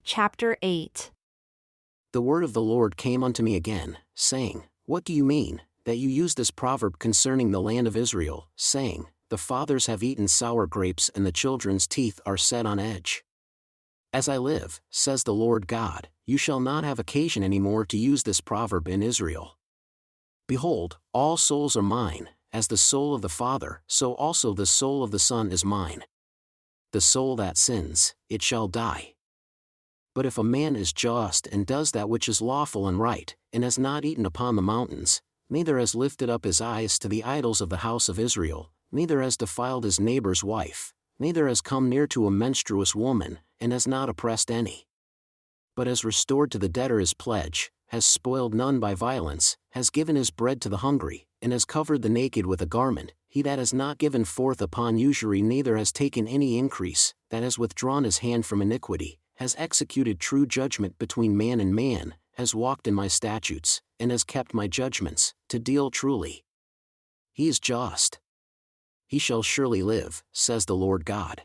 Chapter 8. The word of the Lord came unto me again, saying, What do you mean, that you use this proverb concerning the land of Israel, saying, The fathers have eaten sour grapes and the children's teeth are set on edge? As I live, says the Lord God, you shall not have occasion any more to use this proverb in Israel. Behold, all souls are mine, as the soul of the Father, so also the soul of the Son is mine. The soul that sins, it shall die. But if a man is just and does that which is lawful and right, and has not eaten upon the mountains, neither has lifted up his eyes to the idols of the house of Israel, neither has defiled his neighbor's wife, neither has come near to a menstruous woman, and has not oppressed any, but has restored to the debtor his pledge, has spoiled none by violence, has given his bread to the hungry, and has covered the naked with a garment, he that has not given forth upon usury neither has taken any increase, that has withdrawn his hand from iniquity, has executed true judgment between man and man, has walked in my statutes, and has kept my judgments, to deal truly. He is just. He shall surely live, says the Lord God.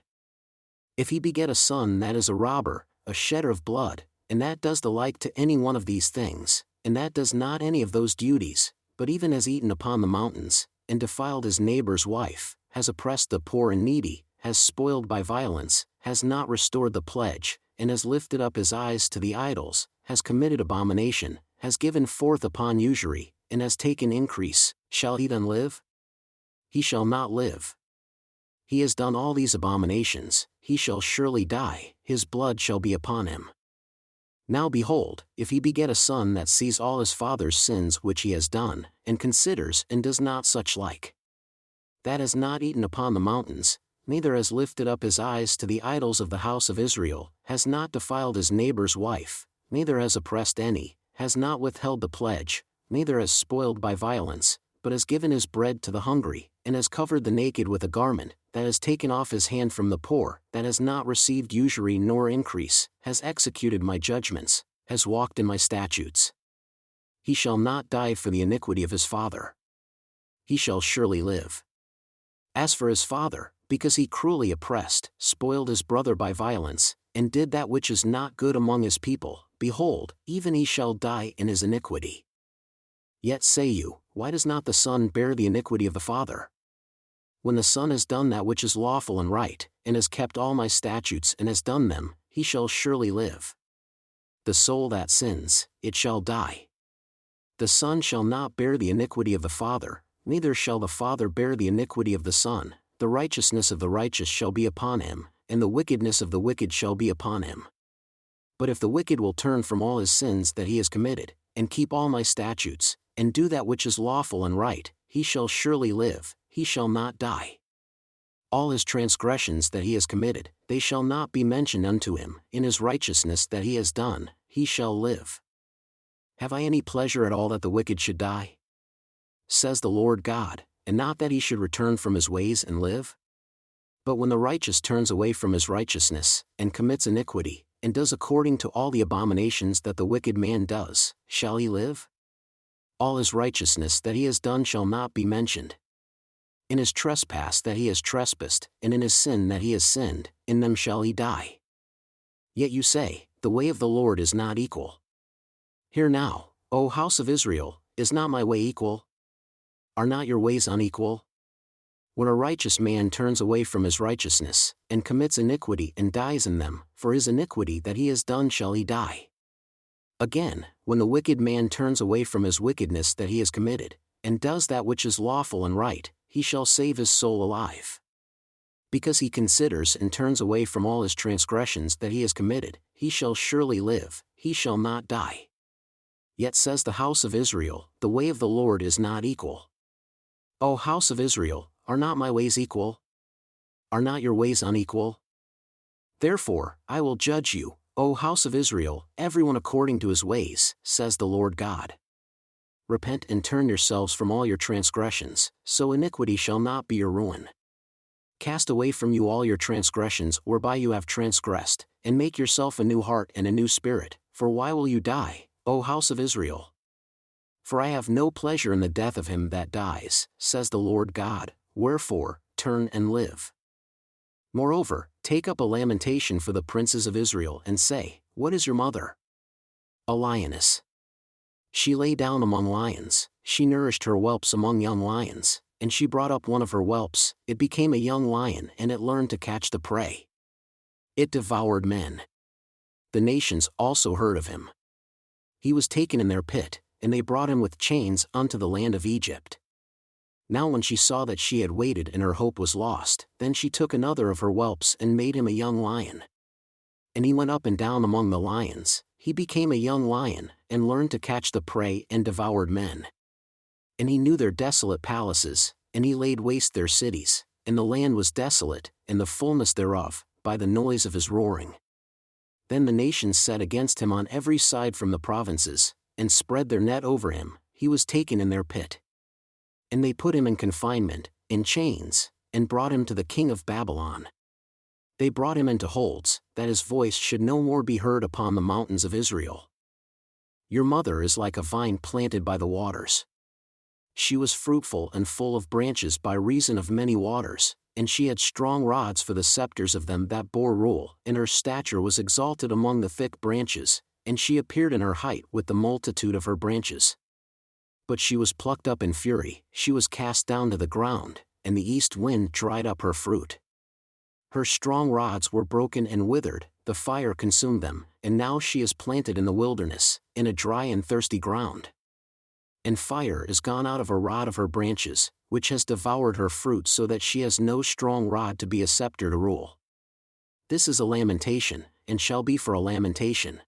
If he beget a son that is a robber, a shedder of blood, and that does the like to any one of these things, and that does not any of those duties, but even has eaten upon the mountains, and defiled his neighbor's wife, has oppressed the poor and needy, has spoiled by violence, has not restored the pledge, and has lifted up his eyes to the idols, has committed abomination, has given forth upon usury, and has taken increase, shall he then live? He shall not live. He has done all these abominations, he shall surely die, his blood shall be upon him. Now behold, if he beget a son that sees all his father's sins which he has done, and considers and does not such like, that has not eaten upon the mountains, neither has lifted up his eyes to the idols of the house of Israel, has not defiled his neighbor's wife, neither has oppressed any, has not withheld the pledge, neither has spoiled by violence, but has given his bread to the hungry, and has covered the naked with a garment, that has taken off his hand from the poor, that has not received usury nor increase, has executed my judgments, has walked in my statutes. He shall not die for the iniquity of his father. He shall surely live. As for his father, because he cruelly oppressed, spoiled his brother by violence, and did that which is not good among his people, behold, even he shall die in his iniquity. Yet say you, why does not the Son bear the iniquity of the Father? When the Son has done that which is lawful and right, and has kept all my statutes and has done them, he shall surely live. The soul that sins, it shall die. The Son shall not bear the iniquity of the Father, neither shall the Father bear the iniquity of the Son. The righteousness of the righteous shall be upon him, and the wickedness of the wicked shall be upon him. But if the wicked will turn from all his sins that he has committed, and keep all my statutes, and do that which is lawful and right, he shall surely live, he shall not die. All his transgressions that he has committed, they shall not be mentioned unto him, in his righteousness that he has done, he shall live. Have I any pleasure at all that the wicked should die? Says the Lord God, and not that he should return from his ways and live? But when the righteous turns away from his righteousness, and commits iniquity, and does according to all the abominations that the wicked man does, shall he live? All his righteousness that he has done shall not be mentioned. In his trespass that he has trespassed, and in his sin that he has sinned, in them shall he die. Yet you say, the way of the Lord is not equal. Hear now, O house of Israel, is not my way equal? Are not your ways unequal? When a righteous man turns away from his righteousness, and commits iniquity and dies in them, for his iniquity that he has done shall he die. Again, when the wicked man turns away from his wickedness that he has committed, and does that which is lawful and right, he shall save his soul alive. Because he considers and turns away from all his transgressions that he has committed, he shall surely live, he shall not die. Yet says the house of Israel, the way of the Lord is not equal. O house of Israel, are not my ways equal? Are not your ways unequal? Therefore, I will judge you, O house of Israel, everyone according to his ways, says the Lord God. Repent and turn yourselves from all your transgressions, so iniquity shall not be your ruin. Cast away from you all your transgressions whereby you have transgressed, and make yourself a new heart and a new spirit, for why will you die, O house of Israel? For I have no pleasure in the death of him that dies, says the Lord God, wherefore, turn and live. Moreover, take up a lamentation for the princes of Israel and say, What is your mother? A lioness. She lay down among lions, she nourished her whelps among young lions, and she brought up one of her whelps, it became a young lion and it learned to catch the prey. It devoured men. The nations also heard of him. He was taken in their pit, and they brought him with chains unto the land of Egypt. Now when she saw that she had waited and her hope was lost, then she took another of her whelps and made him a young lion. And he went up and down among the lions, he became a young lion, and learned to catch the prey and devoured men. And he knew their desolate palaces, and he laid waste their cities, and the land was desolate, and the fullness thereof, by the noise of his roaring. Then the nations set against him on every side from the provinces, and spread their net over him, he was taken in their pit. And they put him in confinement, in chains, and brought him to the king of Babylon. They brought him into holds, that his voice should no more be heard upon the mountains of Israel. Your mother is like a vine planted by the waters. She was fruitful and full of branches by reason of many waters, and she had strong rods for the scepters of them that bore rule, and her stature was exalted among the thick branches, and she appeared in her height with the multitude of her branches. But she was plucked up in fury, she was cast down to the ground, and the east wind dried up her fruit. Her strong rods were broken and withered, the fire consumed them, and now she is planted in the wilderness, in a dry and thirsty ground. And fire is gone out of a rod of her branches, which has devoured her fruit so that she has no strong rod to be a scepter to rule. This is a lamentation, and shall be for a lamentation.